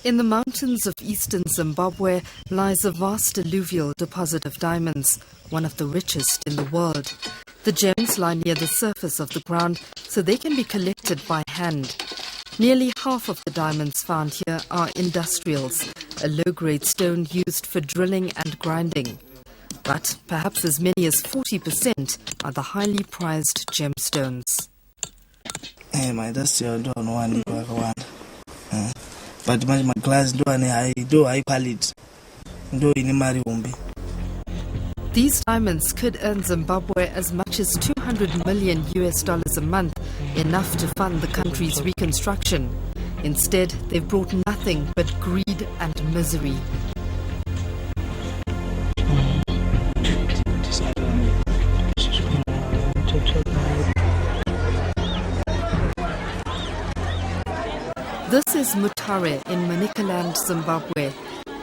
In the mountains of eastern Zimbabwe lies a vast alluvial deposit of diamonds, one of the richest in the world. The gems lie near the surface of the ground so they can be collected by hand. Nearly half of the diamonds found here are industrials, a low-grade stone used for drilling and grinding. But perhaps as many as 40% are the highly prized gemstones. But my class do high quality. These diamonds could earn Zimbabwe as much as $200 million a month, enough to fund the country's reconstruction. Instead, they've brought nothing but greed and misery. This is Mutare in Manicaland, Zimbabwe.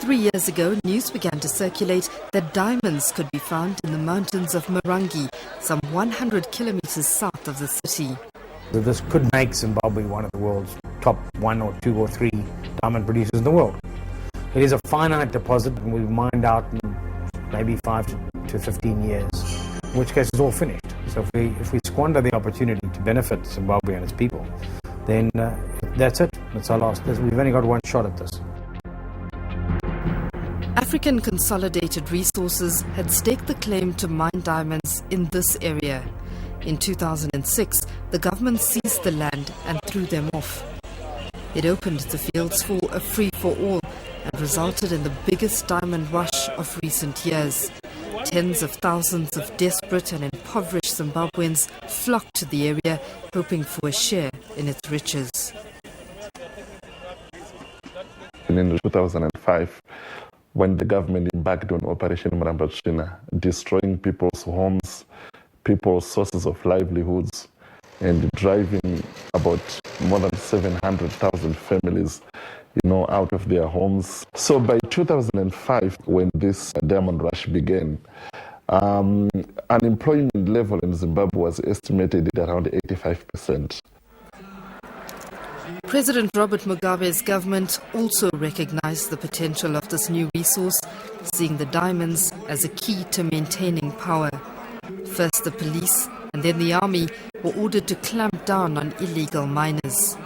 3 years ago, news began to circulate that diamonds could be found in the mountains of Marangi, some 100 kilometers south of the city. This could make Zimbabwe one of the world's top 1 or 2 or 3 diamond producers in the world. It is a finite deposit and we'll mine out in maybe 5 to 15 years, in which case it's all finished. So if we squander the opportunity to benefit Zimbabwe and its people, then that's it. That's our last. We've only got one shot at this. African Consolidated Resources had staked the claim to mine diamonds in this area. In 2006, the government seized the land and threw them off. It opened the fields for a free-for-all and resulted in the biggest diamond rush of recent years. Tens of thousands of desperate and impoverished Zimbabweans flocked to the area, hoping for a share in its riches. In 2005, when the government embarked on Operation Mrambachina, destroying people's homes, people's sources of livelihoods, and driving about more than 700,000 families, out of their homes. So by 2005, when this diamond rush began, unemployment level in Zimbabwe was estimated at around 85%. President Robert Mugabe's government also recognized the potential of this new resource, seeing the diamonds as a key to maintaining power. First the police and then the army were ordered to clamp down on illegal miners.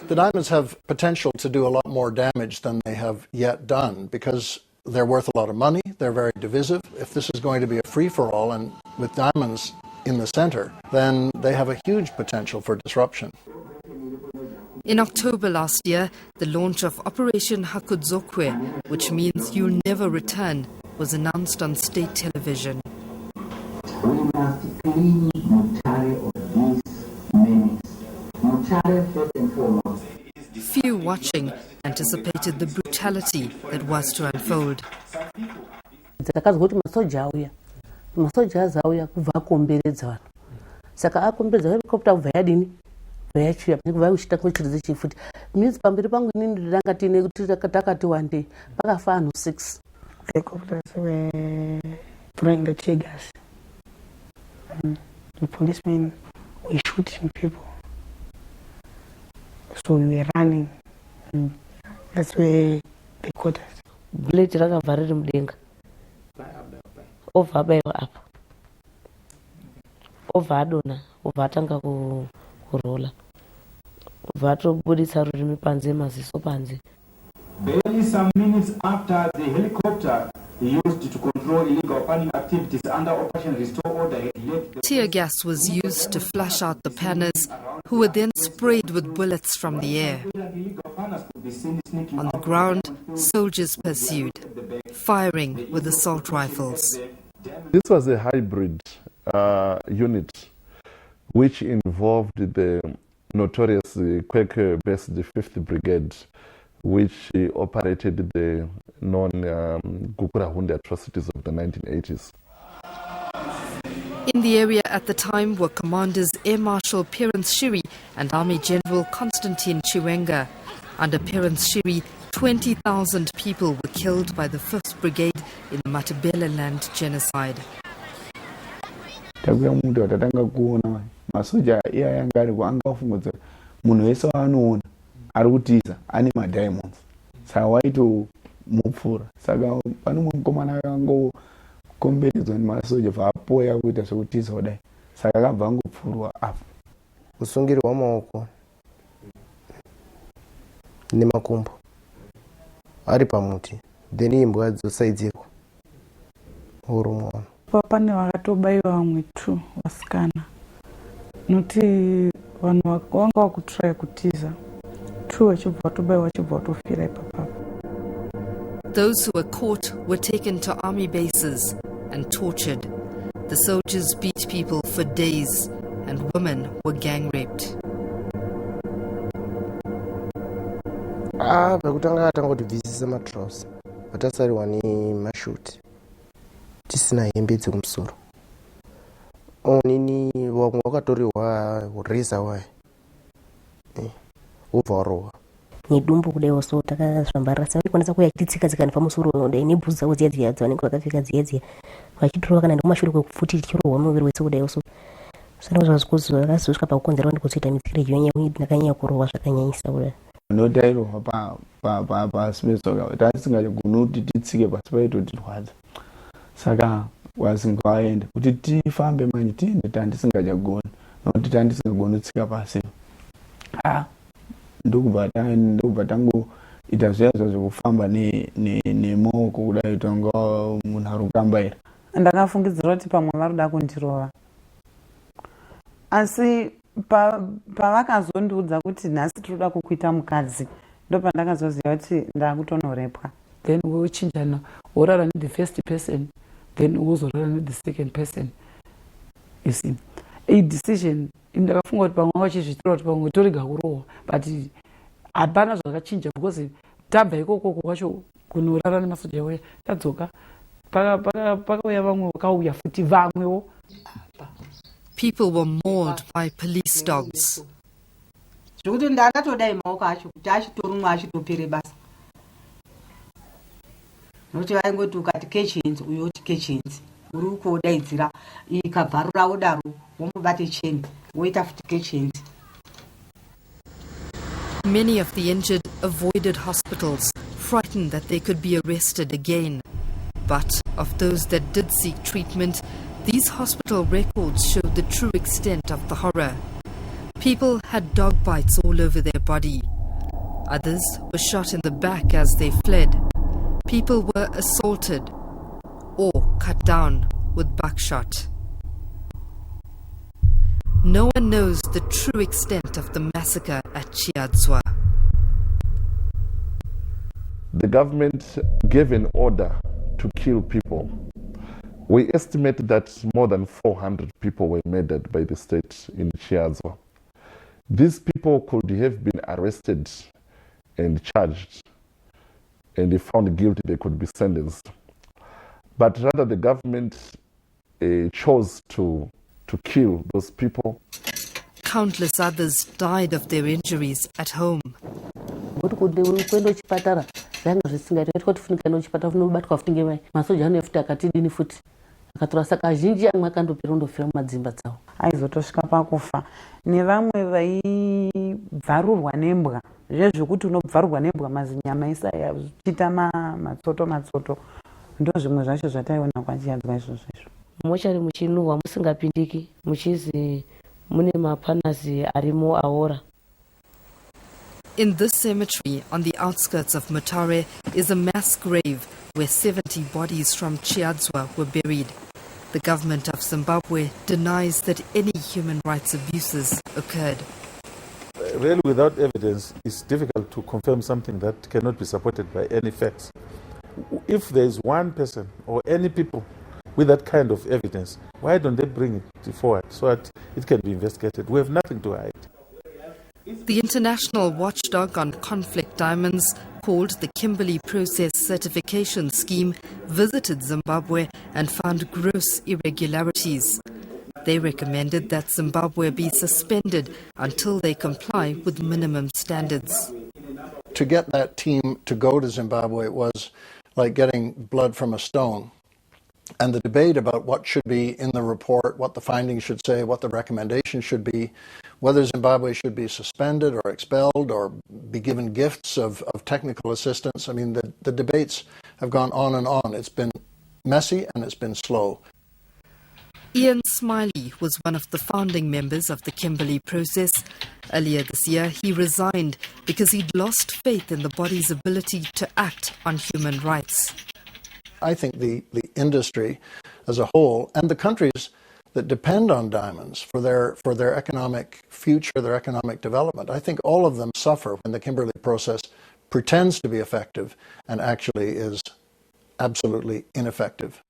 The diamonds have potential to do a lot more damage than they have yet done because they're worth a lot of money, they're very divisive. If this is going to be a free-for-all and with diamonds in the center, then they have a huge potential for disruption. In October last year, the launch of Operation Hakudzokwe, which means you'll never return, was announced on state television. We must clean Mutare of these menace. Mutare first and foremost. Few watching anticipated the brutality that was to unfold. Means pambiri pangu nini ndakatine kuti takati one day pakafa anhu 6. Helicopters were throwing the tear gas. The policemen were shooting people. So we were running. That's where they caught us. Bullet rakavarira mudenga. Obva abaiwa apa. Obva adona, obva atanga kurola. Barely some minutes after the helicopter used to control illegal mining activities under Operation Restore Order had led the... Tear gas was used to flush out the panners, who were then sprayed with bullets from the air. On the ground, soldiers pursued, firing with assault rifles. This was a hybrid unit which involved the notorious Quaker-based 5th Brigade, which operated the non-Gukurahundi atrocities of the 1980s. In the area at the time were Commanders Air Marshal Perence Shiri and Army General Constantine Chiwenga. Under Perence Shiri, 20,000 people were killed by the 5th Brigade in the Matabeleland genocide. Masoja iya yangari kuanga fungodza munhu wese anoona ari kutiza ane madiamonds saka waitomupfura saka pane mumwe mukomana akangokomberedzwa nemasoja vaapoya kuita zvekutiza kudai saka akabva angopfurwa apo kusungirirwa maoko nemakumbo ari pamuti then imbwa dzosaidzirwa urumwa pane vakatobayiwa vamwe 2 vasikana noti vanhu vanga vakutraya kutiza 2 vachibva vatobayiwa vachibva vatofira ipapapo. Those who were caught were taken to army bases and tortured. The soldiers beat people for days and women were gang raped. Pakutanga atangotibvisisa matrousers vatasariwa nemashuti tisina hembe dzekumusoro onini vamwe vakatoriwa reza wayo ubva warohwa nedumbu kudaiwo so takazvambarira saikwanisa kuya tichitsika nepamusoro kudai nebhuzi dzavo dziya vanenge vakapfeka dziya vachitorova kana nekumashure kwekufuti tichirohwa muviri wese kudaiwo so saka zvakazosvika pakukonzera ndikuzoita mitsikire ndakanyanya kurohwa zvakanyanyisa kudai notairohwa paspesaka tasingagoni kuti titsike pasi paitotirwadza saka wasingaenda kuti tifambe manje tiende tandisingachagoni nokuti tandisingagoni kutsika pasi ndokubva tangoita zviya zvekufamba nemaoko kudai tonga munhu ari kukambaira. Ndakafungidzira kuti pamwe varikuda kundirova asi pavakazondiudza kuti nhasi tinoda kukuita mukadzi ndopandakazoziva kuti ndakutonorepwa. Then wochinjana worara the first person then uzorara the second person. You see, a decision ndakafunga kuti pamwe vachizvitora kuti pamwe torega kurohwa but hapana zvakachinja because tabva ikoko kwacho kunorara nemasoja waya tadzoka pakauya vamwe vakauya futi vamwewo. People were mauled by police dogs. Zvekuti ndakatodai maoko acho kuti achitorumwa achitopere basa. Nokuti vaingoti ukati kechenzi uyo oti kechenzi uri kodaidzira ikabvarura wodaro womubate cheni woita futi kechenzi. Many of the injured avoided hospitals, frightened that they could be arrested again. But of those that did seek treatment, these hospital records showed the true extent of the horror. People had dog bites all over their body. Others were shot in the back as they fled. People were assaulted or cut down with buckshot. No one knows the true extent of the massacre at Chiadzwa. The government gave an order to kill people. We estimate that more than 400 people were murdered by the state in Chiadzwa. These people could have been arrested and charged, and if found guilty, they could be sentenced. But rather, the government chose to kill those people. Countless others died of their injuries at home. Aizotosvika pakufa nevamwe vaibvarurwa nembwa zvezvekuti unobvarurwa nembwa mazinyama isaya zvichiita matsoto ndo zvimwe zvacho zvataiona kwaChiadzwa izvozvo. Mochari muchinuhwa musingapindiki muchizi mune mapanazi arimo aora. In this cemetery on the outskirts of Mutare is a mass grave where 70 bodies from Chiadzwa were buried. The government of Zimbabwe denies that any human rights abuses occurred. Really, without evidence, it's difficult to confirm something that cannot be supported by any facts. If there is one person or any people with that kind of evidence, why don't they bring it forward so that it can be investigated? We have nothing to hide. The international watchdog on conflict diamonds, called the Kimberley Process Certification Scheme, visited Zimbabwe and found gross irregularities. They recommended that Zimbabwe be suspended until they comply with minimum standards. To get that team to go to Zimbabwe was like getting blood from a stone. And the debate about what should be in the report, what the findings should say, what the recommendation should be, whether Zimbabwe should be suspended or expelled or be given gifts of technical assistance. I mean, the debates have gone on and on. It's been messy and it's been slow. Ian Smiley was one of the founding members of the Kimberley process. Earlier this year, he resigned because he'd lost faith in the body's ability to act on human rights. I think the industry as a whole and the countries that depend on diamonds for their economic future, their economic development, I think all of them suffer when the Kimberley process pretends to be effective and actually is absolutely ineffective.